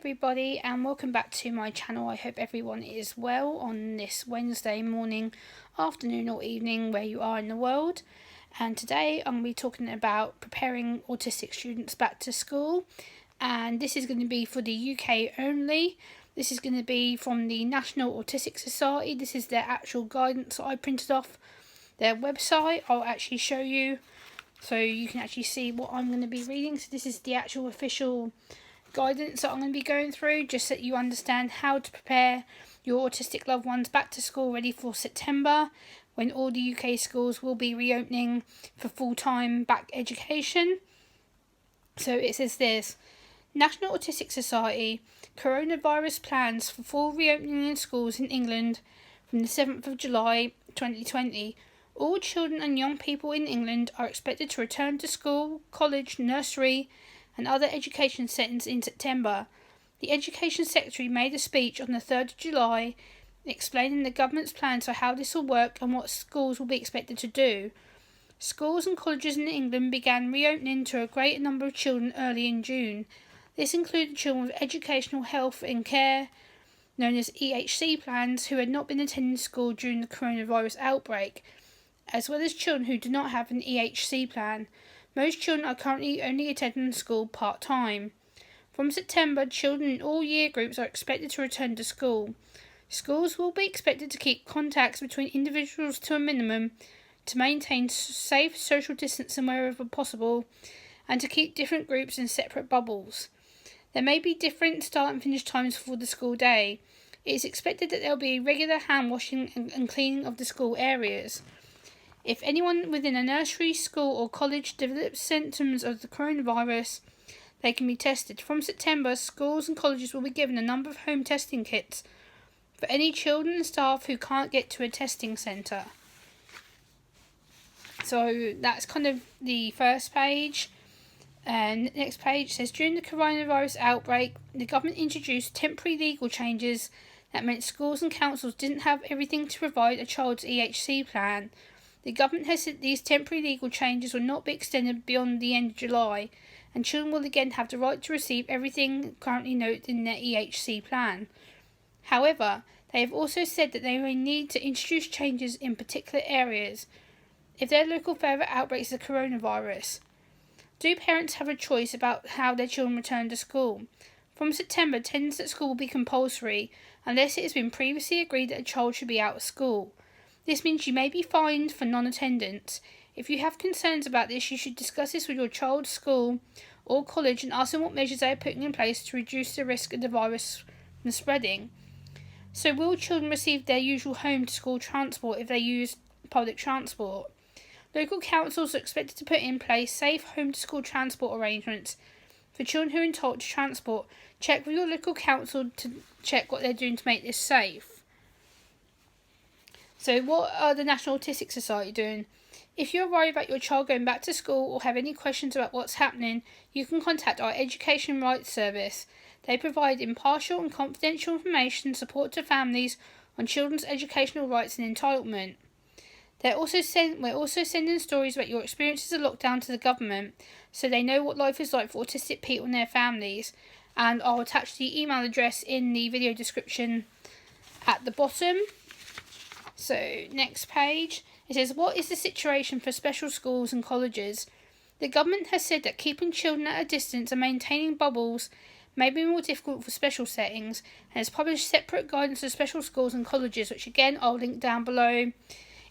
everybody, and welcome back to my channel. I hope everyone is well on this Wednesday morning, afternoon or evening where you are in the world. And today I'm going to be talking about preparing autistic students back to school, and this is going to be for the UK only. This is going to be from the National Autistic Society. This is their actual guidance that I printed off their website. I'll actually show you so you can actually see what I'm going to be reading. So this is the actual official guidance that I'm going to be going through, just so that you understand how to prepare your autistic loved ones back to school ready for September, when all the UK schools will be reopening for full-time back education. So it says this: National Autistic Society, coronavirus plans for full reopening in schools in England from the 7th of July 2020. All children and young people in England are expected to return to school, college, nursery and other education settings in September. The Education Secretary made a speech on the 3rd of July explaining the government's plans for how this will work and what schools will be expected to do. Schools and colleges in England began reopening to a greater number of children early in June. This included children with educational health and care, known as EHC plans, who had not been attending school during the coronavirus outbreak, as well as children who do not have an EHC plan. Most children are currently only attending school part-time. From September, children in all year groups are expected to return to school. Schools will be expected to keep contacts between individuals to a minimum, to maintain safe social distancing wherever possible, and to keep different groups in separate bubbles. There may be different start and finish times for the school day. It is expected that there will be regular hand washing and cleaning of the school areas. If anyone within a nursery, school or college develops symptoms of the coronavirus, they can be tested. From September, schools and colleges will be given a number of home testing kits for any children and staff who can't get to a testing centre. So that's kind of the first page. And the next page says, during the coronavirus outbreak, the government introduced temporary legal changes that meant schools and councils didn't have everything to provide a child's EHC plan. The government has said these temporary legal changes will not be extended beyond the end of July, and children will again have the right to receive everything currently noted in their EHC plan. However, they have also said that they may need to introduce changes in particular areas if there are local further outbreaks of the coronavirus. Do parents have a choice about how their children return to school? From September, attendance at school will be compulsory unless it has been previously agreed that a child should be out of school. This means you may be fined for non-attendance. If you have concerns about this, you should discuss this with your child's school or college and ask them what measures they are putting in place to reduce the risk of the virus from spreading. So will children receive their usual home-to-school transport if they use public transport? Local councils are expected to put in place safe home-to-school transport arrangements for children who are entitled to transport. Check with your local council to check what they're doing to make this safe. So what are the National Autistic Society doing? If you're worried about your child going back to school or have any questions about what's happening, you can contact our Education Rights Service. They provide impartial and confidential information and support to families on children's educational rights and entitlement. We're also sending stories about your experiences of lockdown to the government, so they know what life is like for autistic people and their families. And I'll attach the email address in the video description at the bottom. So next page, it says, what is the situation for special schools and colleges? The government has said that keeping children at a distance and maintaining bubbles may be more difficult for special settings, and has published separate guidance for special schools and colleges, which again I'll link down below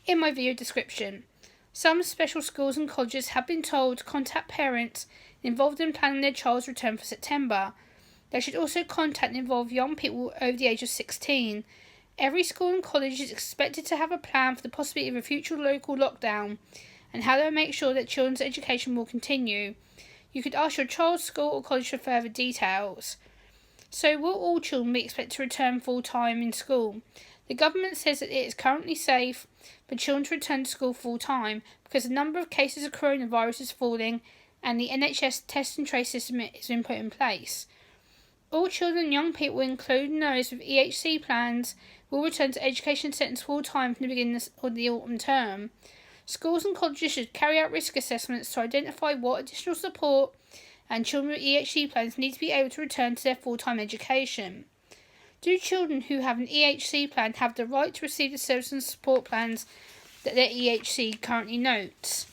in my video description. Some special schools and colleges have been told to contact parents involved in planning their child's return for September. They should also contact and involve young people over the age of 16. Every school and college is expected to have a plan for the possibility of a future local lockdown and how they will make sure that children's education will continue. You could ask your child's school or college for further details. So will all children be expected to return full-time in school? The government says that it is currently safe for children to return to school full-time because the number of cases of coronavirus is falling and the NHS test and trace system has been put in place. All children and young people, including those with EHC plans, will return to education settings full-time from the beginning of the autumn term. Schools and colleges should carry out risk assessments to identify what additional support and children with EHC plans need to be able to return to their full-time education. Do children who have an EHC plan have the right to receive the service and support plans that their EHC currently notes?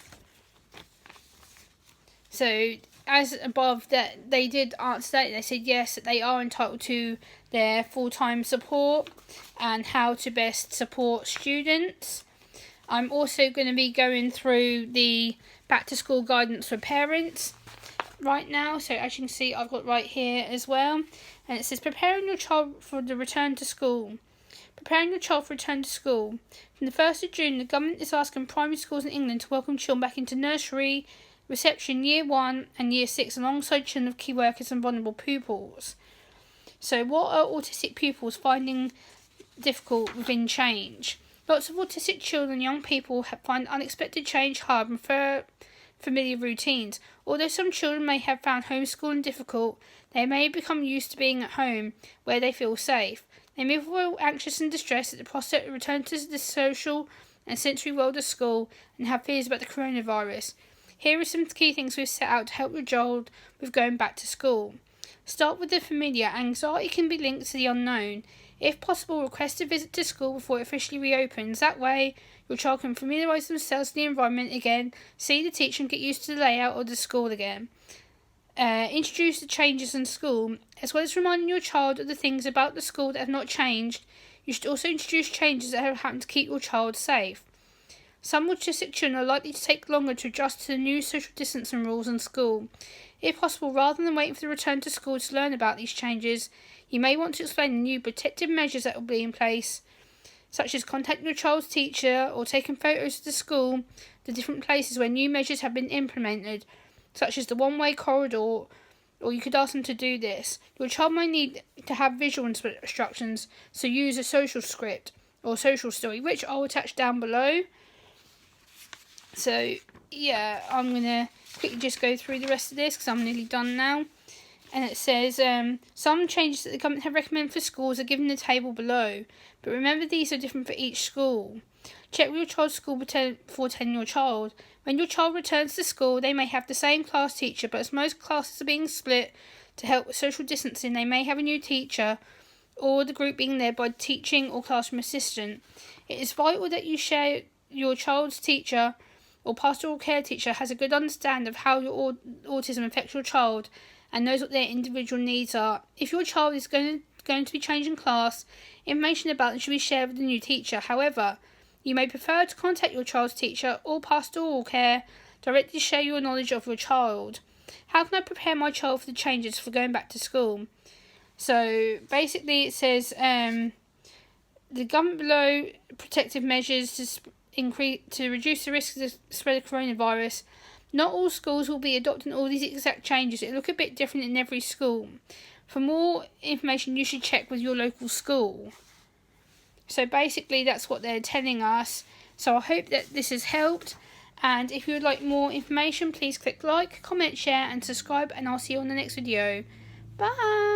So, as above, that they did answer that. They said yes, that they are entitled to their full-time support and how to best support students. I'm also going to be going through the back-to-school guidance for parents right now. So as you can see, I've got right here as well. And it says, preparing your child for the return to school. Preparing your child for return to school. From the 1st of June, the government is asking primary schools in England to welcome children back into nursery, reception, year 1 and year 6, alongside children of key workers and vulnerable pupils. So what are autistic pupils finding difficult within change? Lots of autistic children and young people find unexpected change hard and prefer familiar routines. Although some children may have found homeschooling difficult, they may become used to being at home where they feel safe. They may feel anxious and distressed at the prospect of return to the social and sensory world of school and have fears about the coronavirus. Here are some key things we've set out to help your child with going back to school. Start with the familiar. Anxiety can be linked to the unknown. If possible, request a visit to school before it officially reopens. That way, your child can familiarise themselves with the environment again, see the teacher and get used to the layout of the school again. Introduce the changes in school. As well as reminding your child of the things about the school that have not changed, you should also introduce changes that have happened to keep your child safe. Some autistic children are likely to take longer to adjust to the new social distancing rules in school. If possible, rather than waiting for the return to school to learn about these changes, you may want to explain the new protective measures that will be in place, such as contacting your child's teacher or taking photos of the school, the different places where new measures have been implemented, such as the one-way corridor, or you could ask them to do this. Your child may need to have visual instructions, so use a social script or social story, which I'll attach down below. So, yeah, I'm going to quickly just go through the rest of this because I'm nearly done now. And it says, some changes that the government have recommended for schools are given in the table below. But remember, these are different for each school. Check with your child's school before telling your child. When your child returns to school, they may have the same class teacher, but as most classes are being split to help with social distancing, they may have a new teacher, or the group being led by teaching or classroom assistant. It is vital that you share your child's teacher or pastoral care teacher has a good understanding of how your autism affects your child and knows what their individual needs are. If your child is going to be changing class, information about them should be shared with the new teacher. However, you may prefer to contact your child's teacher or pastoral care directly to share your knowledge of your child. How can I prepare my child for the changes for going back to school? So basically it says the government below protective measures to reduce the risk of the spread of coronavirus. Not all schools will be adopting all these exact changes. It will look a bit different in every school. For more information, you should check with your local school. So basically that's what they're telling us. So I hope that this has helped. And if you would like more information, please click like, comment, share and subscribe. And I'll see you on the next video. Bye!